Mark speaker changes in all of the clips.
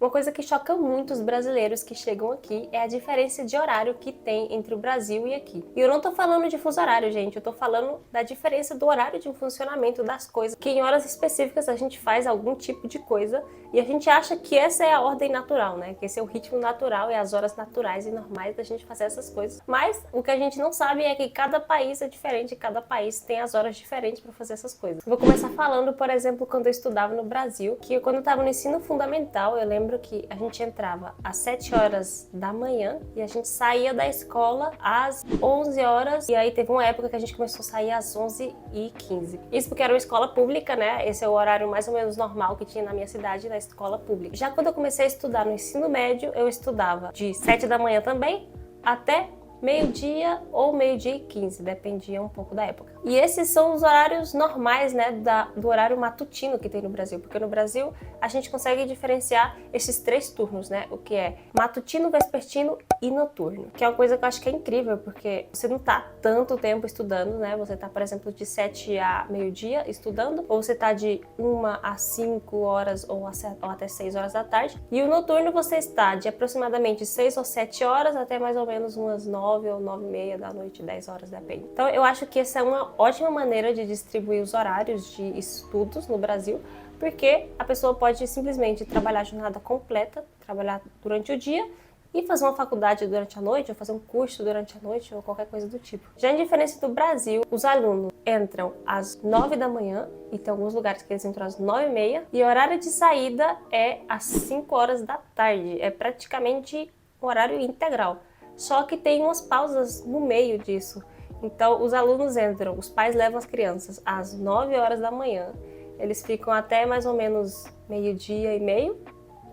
Speaker 1: Uma coisa que choca muito os brasileiros que chegam aqui é a diferença de horário que tem entre o Brasil e aqui. E eu não tô falando de fuso horário, gente, eu tô falando da diferença do horário de funcionamento das coisas, que em horas específicas a gente faz algum tipo de coisa e a gente acha que essa é a ordem natural, né? Que esse é o ritmo natural e as horas naturais e normais da gente fazer essas coisas. Mas o que a gente não sabe é que cada país é diferente, cada país tem as horas diferentes para fazer essas coisas. Eu vou começar falando, por exemplo, quando eu estudava no Brasil, que quando eu estava no ensino fundamental, eu lembro que a gente entrava às 7 horas da manhã e a gente saía da escola às 11 horas, e aí teve uma época que a gente começou a sair às 11h15. Isso porque era uma escola pública, né? Esse é o horário mais ou menos normal que tinha na minha cidade, na escola pública. Já quando eu comecei a estudar no ensino médio, eu estudava de 7 da manhã também até meio-dia ou meio-dia e 15, dependia um pouco da época. E esses são os horários normais, né, do horário matutino que tem no Brasil, porque no Brasil a gente consegue diferenciar esses 3 turnos, né, o que é matutino, vespertino e noturno, que é uma coisa que eu acho que é incrível, porque você não tá tanto tempo estudando, né, você tá, por exemplo, de 7 a meio-dia estudando, ou você tá de 1 a 5 horas ou até 6 horas da tarde, e o noturno você está de aproximadamente 6 ou 7 horas até mais ou menos umas 9 ou 9h30 da noite, 10 horas, depende. Então eu acho que essa é uma ótima maneira de distribuir os horários de estudos no Brasil, porque a pessoa pode simplesmente trabalhar a jornada completa, trabalhar durante o dia e fazer uma faculdade durante a noite, ou fazer um curso durante a noite, ou qualquer coisa do tipo. Já em diferença do Brasil, os alunos entram às 9 da manhã, e tem alguns lugares que eles entram às 9h30, e o horário de saída é às 5 horas da tarde. É praticamente um horário integral. Só que tem umas pausas no meio disso. Então, os alunos entram, os pais levam as crianças às 9 horas da manhã, eles ficam até mais ou menos meio-dia e meio,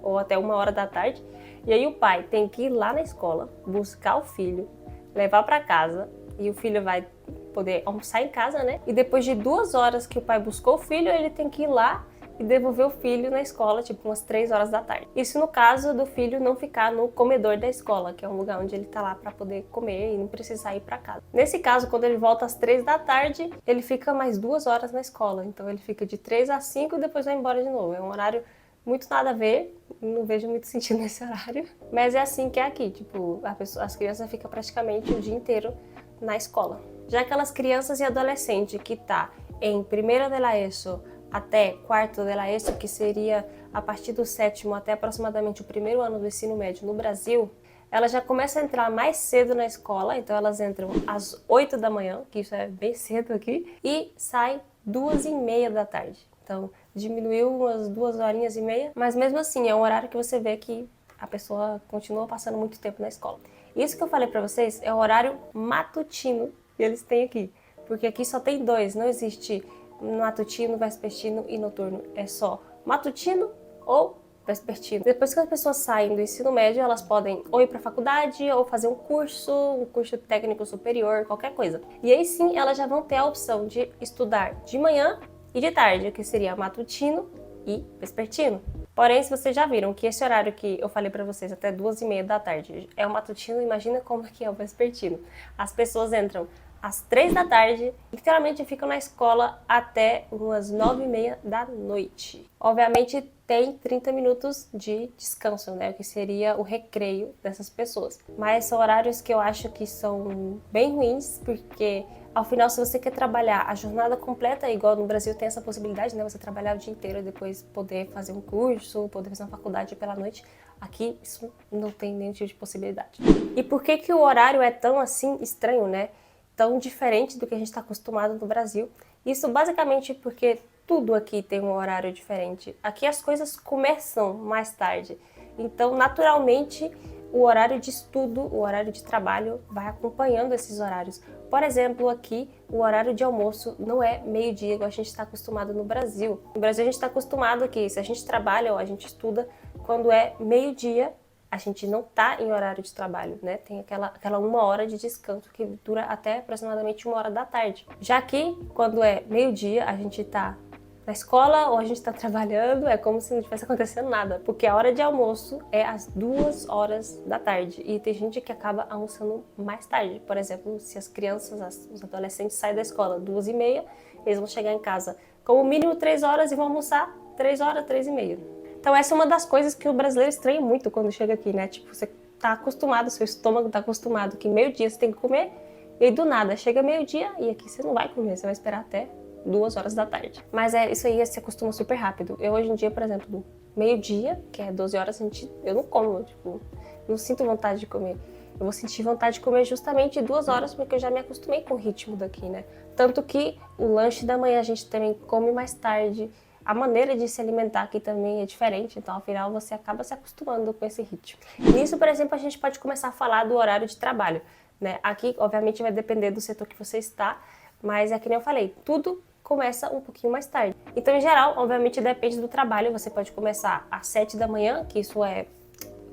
Speaker 1: ou até 1 hora da tarde, e aí o pai tem que ir lá na escola, buscar o filho, levar para casa, e o filho vai poder almoçar em casa, né? E depois de 2 horas que o pai buscou o filho, ele tem que ir lá e devolver o filho na escola, tipo umas 3 horas da tarde. Isso no caso do filho não ficar no comedor da escola, que é um lugar onde ele tá lá para poder comer e não precisar ir para casa. Nesse caso, quando ele volta às 3 da tarde, ele fica mais 2 horas na escola. Então ele fica de 3 às 5 e depois vai embora de novo. É um horário muito nada a ver, não vejo muito sentido nesse horário. Mas é assim que é aqui, tipo, as crianças ficam praticamente o dia inteiro na escola. Já aquelas crianças e adolescentes que tá em primeiro de la ESO até quarto de la ESO, que seria a partir do 7º até aproximadamente o 1º ano do ensino médio no Brasil, elas já começam a entrar mais cedo na escola, então elas entram às 8 da manhã, que isso é bem cedo aqui, e saem 2h30 da tarde. Então diminuiu umas 2h30, mas mesmo assim é um horário que você vê que a pessoa continua passando muito tempo na escola. Isso que eu falei pra vocês é o horário matutino que eles têm aqui, porque aqui só tem 2, não existe matutino, vespertino e noturno. É só matutino ou vespertino. Depois que as pessoas saem do ensino médio, elas podem ou ir para a faculdade ou fazer um curso técnico superior, qualquer coisa. E aí sim, elas já vão ter a opção de estudar de manhã e de tarde, que seria matutino e vespertino. Porém, se vocês já viram que esse horário que eu falei para vocês, até 2h30 da tarde, é o matutino, imagina como que é o vespertino. As pessoas entram às 3 da tarde, literalmente ficam na escola até umas 9h30 da noite. Obviamente tem 30 minutos de descanso, né, o que seria o recreio dessas pessoas. Mas são horários que eu acho que são bem ruins, porque ao final, se você quer trabalhar a jornada completa, igual no Brasil tem essa possibilidade, né, você trabalhar o dia inteiro e depois poder fazer um curso, poder fazer uma faculdade pela noite, aqui isso não tem nenhum tipo de possibilidade. E por que que o horário é tão assim estranho, né? Tão diferente do que a gente está acostumado no Brasil? Isso basicamente porque tudo aqui tem um horário diferente. Aqui as coisas começam mais tarde, então naturalmente o horário de estudo, o horário de trabalho vai acompanhando esses horários. Por exemplo, aqui o horário de almoço não é meio-dia, igual a gente está acostumado no Brasil. No Brasil a gente está acostumado que se a gente trabalha ou a gente estuda, quando é meio-dia, a gente não está em horário de trabalho, né? Tem aquela 1 hora de descanso que dura até aproximadamente 1 hora da tarde. Já que, quando é meio-dia, a gente está na escola ou a gente está trabalhando, é como se não tivesse acontecendo nada, porque a hora de almoço é às 2 horas da tarde e tem gente que acaba almoçando mais tarde. Por exemplo, se as crianças, os adolescentes saem da escola 2h30, eles vão chegar em casa como mínimo 3 horas e vão almoçar 3 horas, 3h30. Então essa é uma das coisas que o brasileiro estranha muito quando chega aqui, né? Tipo, você tá acostumado, seu estômago tá acostumado que meio-dia você tem que comer, e aí do nada chega meio-dia e aqui você não vai comer, você vai esperar até 2 horas da tarde. Mas isso aí se acostuma super rápido. Eu hoje em dia, por exemplo, meio-dia, que é 12 horas, eu não como, tipo, não sinto vontade de comer. Eu vou sentir vontade de comer justamente 2 horas, porque eu já me acostumei com o ritmo daqui, né? Tanto que o lanche da manhã a gente também come mais tarde. A maneira de se alimentar aqui também é diferente, então afinal você acaba se acostumando com esse ritmo. Nisso, por exemplo, a gente pode começar a falar do horário de trabalho, né? Aqui, obviamente, vai depender do setor que você está, mas é que nem eu falei, tudo começa um pouquinho mais tarde. Então, em geral, obviamente, depende do trabalho. Você pode começar às 7 da manhã, que isso é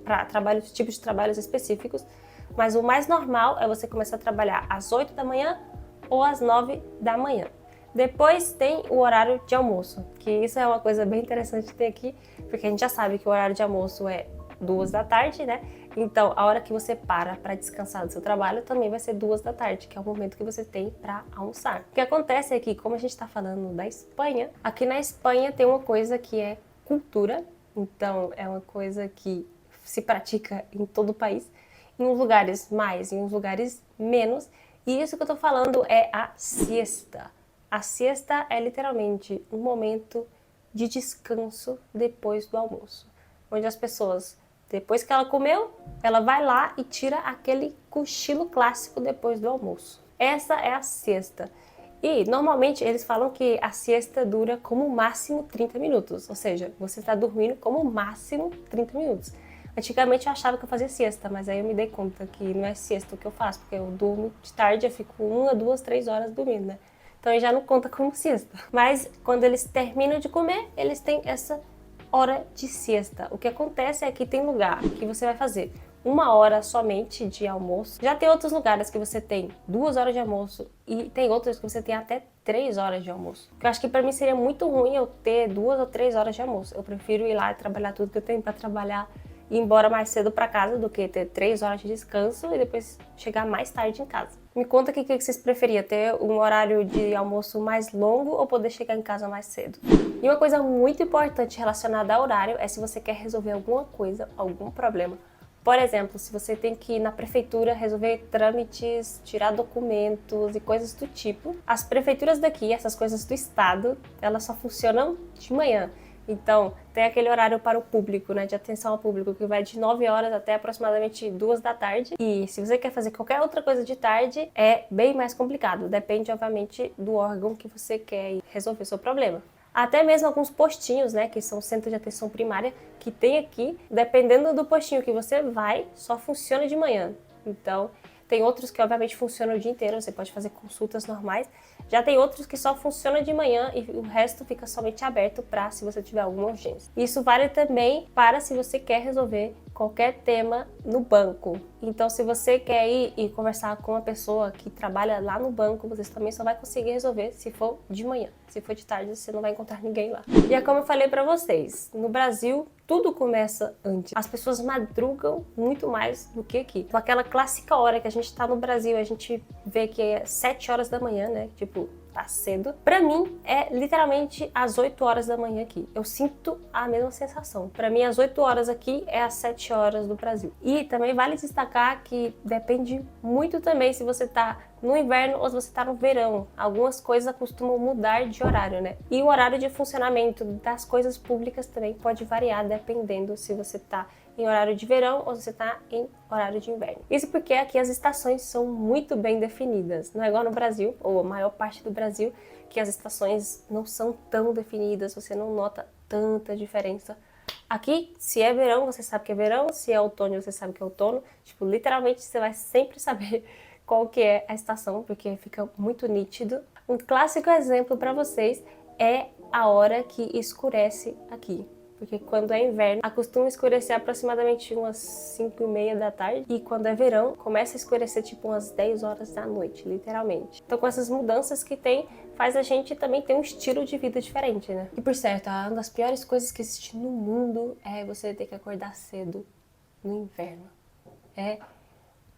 Speaker 1: para tipos de trabalhos específicos, mas o mais normal é você começar a trabalhar às 8 da manhã ou às 9 da manhã. Depois tem o horário de almoço, que isso é uma coisa bem interessante de ter aqui, porque a gente já sabe que o horário de almoço é 2 da tarde, né? Então, a hora que você para descansar do seu trabalho também vai ser 2 da tarde, que é o momento que você tem para almoçar. O que acontece é que, como a gente está falando da Espanha, aqui na Espanha tem uma coisa que é cultura, então é uma coisa que se pratica em todo o país, em uns lugares mais, em uns lugares menos, e isso que eu tô falando é a siesta. A siesta é literalmente um momento de descanso depois do almoço, onde as pessoas, depois que ela comeu, ela vai lá e tira aquele cochilo clássico depois do almoço. Essa é a siesta. E normalmente eles falam que a siesta dura como máximo 30 minutos, ou seja, você está dormindo como máximo 30 minutos. Antigamente eu achava que eu fazia siesta, mas aí eu me dei conta que não é siesta o que eu faço, porque eu durmo de tarde, eu fico 1, 2, 3 horas dormindo, né? Então já não conta como siesta. Mas quando eles terminam de comer, eles têm essa hora de siesta. O que acontece é que tem lugar que você vai fazer 1 hora somente de almoço. Já tem outros lugares que você tem 2 horas de almoço e tem outros que você tem até 3 horas de almoço. Eu acho que pra mim seria muito ruim eu ter 2 ou 3 horas de almoço. Eu prefiro ir lá e trabalhar tudo que eu tenho pra trabalhar e ir embora mais cedo pra casa do que ter 3 horas de descanso e depois chegar mais tarde em casa. Me conta o que vocês preferiam, ter um horário de almoço mais longo ou poder chegar em casa mais cedo? E uma coisa muito importante relacionada ao horário é se você quer resolver alguma coisa, algum problema. Por exemplo, se você tem que ir na prefeitura resolver trâmites, tirar documentos e coisas do tipo, as prefeituras daqui, essas coisas do estado, elas só funcionam de manhã. Então, tem aquele horário para o público, né, de atenção ao público, que vai de 9 horas até aproximadamente 2 da tarde. E se você quer fazer qualquer outra coisa de tarde, é bem mais complicado. Depende, obviamente, do órgão que você quer resolver o seu problema. Até mesmo alguns postinhos, né, que são centros de atenção primária, que tem aqui, dependendo do postinho que você vai, só funciona de manhã. Então, tem outros que obviamente funcionam o dia inteiro, você pode fazer consultas normais. Já tem outros que só funcionam de manhã e o resto fica somente aberto para se você tiver alguma urgência. Isso vale também para se você quer resolver qualquer tema no banco. Então, se você quer ir e conversar com uma pessoa que trabalha lá no banco, você também só vai conseguir resolver se for de manhã. Se for de tarde, você não vai encontrar ninguém lá. E é como eu falei para vocês, no Brasil, tudo começa antes. As pessoas madrugam muito mais do que aqui. Então, aquela clássica hora que a gente tá no Brasil, a gente vê que é 7 horas da manhã, né? Tipo, tá cedo. Pra mim, é literalmente às 8 horas da manhã aqui. Eu sinto a mesma sensação. Pra mim, às 8 horas aqui é às 7 horas do Brasil. E também vale destacar que depende muito também se você tá no inverno ou se você tá no verão. Algumas coisas costumam mudar de horário, né? E o horário de funcionamento das coisas públicas também pode variar dependendo se você tá em horário de verão ou se você está em horário de inverno. Isso porque aqui as estações são muito bem definidas. Não é igual no Brasil, ou a maior parte do Brasil, que as estações não são tão definidas, você não nota tanta diferença. Aqui, se é verão, você sabe que é verão, se é outono, você sabe que é outono. Tipo, literalmente você vai sempre saber qual que é a estação, porque fica muito nítido. Um clássico exemplo para vocês é a hora que escurece aqui. Porque quando é inverno, acostuma escurecer aproximadamente umas 5h30 da tarde. E quando é verão, começa a escurecer tipo umas 10 horas da noite, literalmente. Então com essas mudanças que tem, faz a gente também ter um estilo de vida diferente, né? E por certo, uma das piores coisas que existe no mundo é você ter que acordar cedo no inverno. É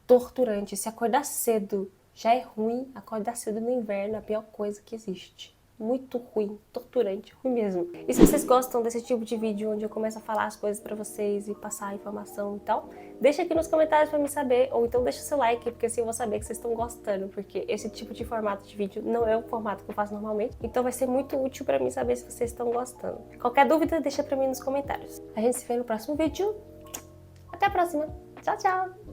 Speaker 1: torturante. Se acordar cedo já é ruim, acordar cedo no inverno é a pior coisa que existe. muito ruim, torturante, ruim mesmo. E se vocês gostam desse tipo de vídeo onde eu começo a falar as coisas pra vocês e passar a informação e tal, deixa aqui nos comentários pra me saber, ou então deixa seu like, porque assim eu vou saber que vocês estão gostando, porque esse tipo de formato de vídeo não é o formato que eu faço normalmente, então vai ser muito útil pra mim saber se vocês estão gostando. Qualquer dúvida, deixa pra mim nos comentários. A gente se vê no próximo vídeo. Até a próxima. Tchau, tchau!